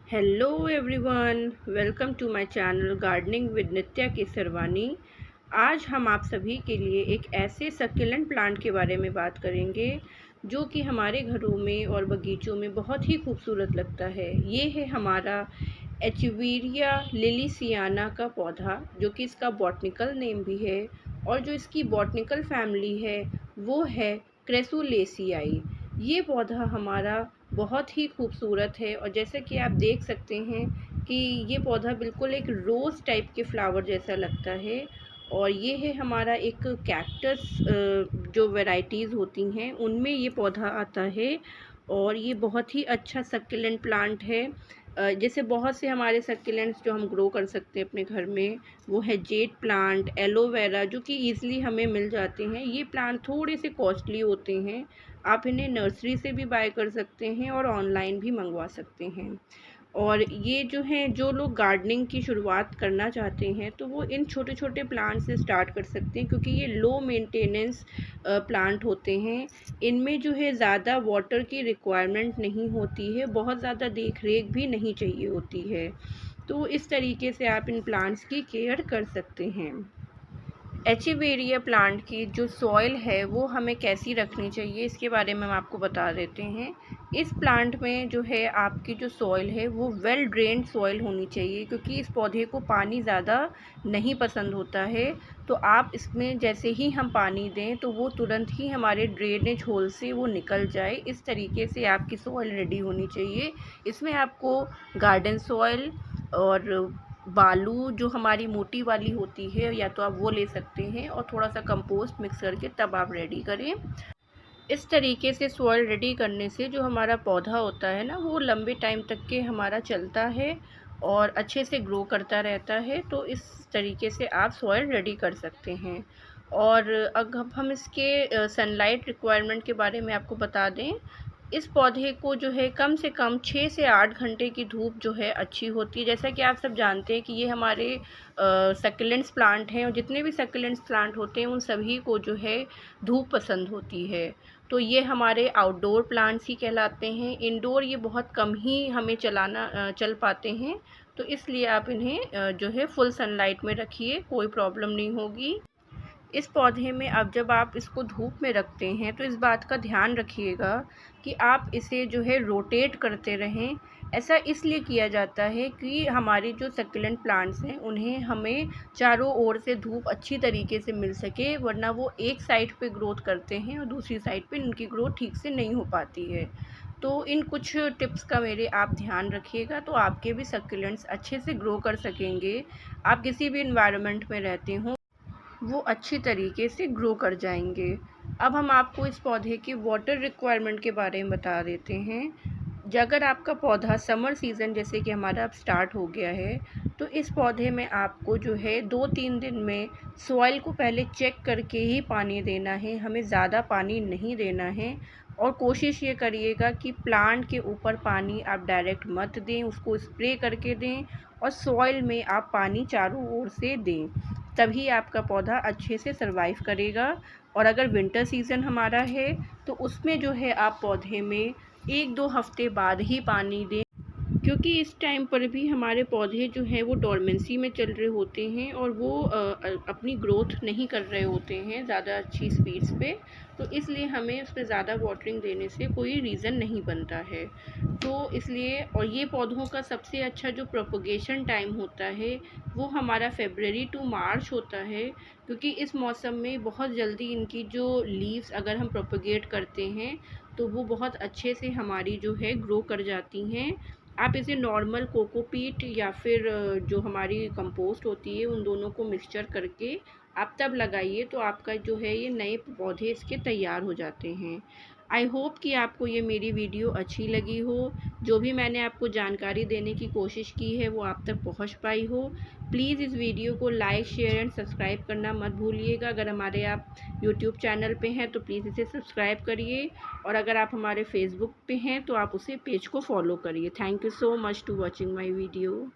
Hello everyone, welcome to my channel gardening with Nitya Kesarwani. आज हम आप सभी के लिए एक ऐसे सक्यूलेंट प्लांट के बारे में बात करेंगे जो कि हमारे घरों में और बगीचों में बहुत ही खूबसूरत लगता है। ये है हमारा एचेवेरिया लिलीसियाना का पौधा, जो कि इसका बॉटनिकल नेम भी है, और जो इसकी बॉटनिकल फैमिली है वो है क्रेसुलेसियाई। ये पौधा हमारा बहुत ही खूबसूरत है, और जैसे कि आप देख सकते हैं कि ये पौधा बिल्कुल एक रोज़ टाइप के फ्लावर जैसा लगता है। और ये है हमारा एक कैक्टस, जो वैरायटीज़ होती हैं उनमें ये पौधा आता है। और ये बहुत ही अच्छा सक्यूलेंट प्लांट है। जैसे बहुत से हमारे सक्यूलेंट्स जो हम ग्रो कर सकते हैं अपने घर में, वो है जेड प्लांट, एलोवेरा, जो कि ईज़िली हमें मिल जाते हैं। ये प्लांट थोड़े से कॉस्टली होते हैं। आप इन्हें नर्सरी से भी बाय कर सकते हैं और ऑनलाइन भी मंगवा सकते हैं। और ये जो हैं, जो लोग गार्डनिंग की शुरुआत करना चाहते हैं तो वो इन छोटे छोटे प्लांट से स्टार्ट कर सकते हैं, क्योंकि ये लो मेंटेनेंस प्लांट होते हैं। इनमें जो है ज़्यादा वाटर की रिक्वायरमेंट नहीं होती है, बहुत ज़्यादा देख रेख भी नहीं चाहिए होती है। तो इस तरीके से आप इन प्लांट्स की केयर कर सकते हैं। एचेवेरिया प्लांट की जो सॉइल है वो हमें कैसी रखनी चाहिए, इसके बारे में हम आपको बता देते हैं। इस प्लांट में जो है आपकी जो सॉइल है वो वेल ड्रेन्ड सॉइल होनी चाहिए, क्योंकि इस पौधे को पानी ज़्यादा नहीं पसंद होता है। तो आप इसमें जैसे ही हम पानी दें तो वो तुरंत ही हमारे ड्रेनेज होल से वो निकल जाए। इस तरीके से आपकी सॉइल रेडी होनी चाहिए। इसमें आपको गार्डन सॉइल और बालू जो हमारी मोटी वाली होती है, या तो आप वो ले सकते हैं, और थोड़ा सा कंपोस्ट मिक्स करके तब आप रेडी करें। इस तरीके से सॉइल रेडी करने से जो हमारा पौधा होता है ना, वो लंबे टाइम तक के हमारा चलता है और अच्छे से ग्रो करता रहता है। तो इस तरीके से आप सॉइल रेडी कर सकते हैं। और अब हम इसके सनलाइट रिक्वायरमेंट के बारे में आपको बता दें। इस पौधे को जो है कम से कम 6 से 8 घंटे की धूप जो है अच्छी होती है। जैसा कि आप सब जानते हैं कि ये हमारे सक्यूलेंट्स प्लांट हैं, और जितने भी सक्यूलेंट्स प्लांट होते हैं उन सभी को जो है धूप पसंद होती है। तो ये हमारे आउटडोर प्लांट्स ही कहलाते हैं। इंडोर ये बहुत कम ही हमें चल पाते हैं। तो इसलिए आप इन्हें जो है फुल सनलाइट में रखिए, कोई प्रॉब्लम नहीं होगी। इस पौधे में अब जब आप इसको धूप में रखते हैं तो इस बात का ध्यान रखिएगा कि आप इसे जो है रोटेट करते रहें। ऐसा इसलिए किया जाता है कि हमारे जो सक्यूलेंट प्लांट्स हैं उन्हें हमें चारों ओर से धूप अच्छी तरीके से मिल सके, वरना वो एक साइड पे ग्रोथ करते हैं और दूसरी साइड पे इनकी ग्रोथ ठीक से नहीं हो पाती है। तो इन कुछ टिप्स का मेरे आप ध्यान रखिएगा, तो आपके भी सक्यूलेंट्स अच्छे से ग्रो कर सकेंगे। आप किसी भी इन्वायरमेंट में रहते हों, वो अच्छी तरीके से ग्रो कर जाएंगे। अब हम आपको इस पौधे की वाटर रिक्वायरमेंट के बारे में बता देते हैं। अगर आपका पौधा समर सीज़न जैसे कि हमारा अब स्टार्ट हो गया है, तो इस पौधे में आपको जो है 2-3 दिन में सॉइल को पहले चेक करके ही पानी देना है। हमें ज़्यादा पानी नहीं देना है। और कोशिश ये करिएगा कि प्लांट के ऊपर पानी आप डायरेक्ट मत दें, उसको स्प्रे करके दें, और सॉइल में आप पानी चारों ओर से दें। तभी आपका पौधा अच्छे से सर्वाइव करेगा। और अगर विंटर सीज़न हमारा है तो उसमें जो है आप पौधे में 1-2 हफ्ते बाद ही पानी दें, क्योंकि इस टाइम पर भी हमारे पौधे जो हैं वो डोरमेंसी में चल रहे होते हैं, और वो अपनी ग्रोथ नहीं कर रहे होते हैं ज़्यादा अच्छी स्पीड्स पे। तो इसलिए हमें उस पर ज़्यादा वाटरिंग देने से कोई रीज़न नहीं बनता है। तो इसलिए, और ये पौधों का सबसे अच्छा जो प्रोपगेशन टाइम होता है वो हमारा फरवरी टू मार्च होता है, क्योंकि इस मौसम में बहुत जल्दी इनकी जो लीव्स अगर हम प्रोपगेट करते हैं तो वो बहुत अच्छे से हमारी जो है ग्रो कर जाती हैं। आप इसे नॉर्मल कोकोपीट या फिर जो हमारी कंपोस्ट होती है उन दोनों को मिक्सचर करके आप तब लगाइए, तो आपका जो है ये नए पौधे इसके तैयार हो जाते हैं। आई होप कि आपको ये मेरी वीडियो अच्छी लगी हो। जो भी मैंने आपको जानकारी देने की कोशिश की है वो आप तक पहुंच पाई हो। प्लीज़ इस वीडियो को लाइक, शेयर एंड सब्सक्राइब करना मत भूलिएगा। अगर हमारे आप यूट्यूब चैनल पे हैं तो प्लीज़ इसे सब्सक्राइब करिए, और अगर आप हमारे फेसबुक पे हैं तो आप उसे पेज को फॉलो करिए। Thank you so much to watching my video.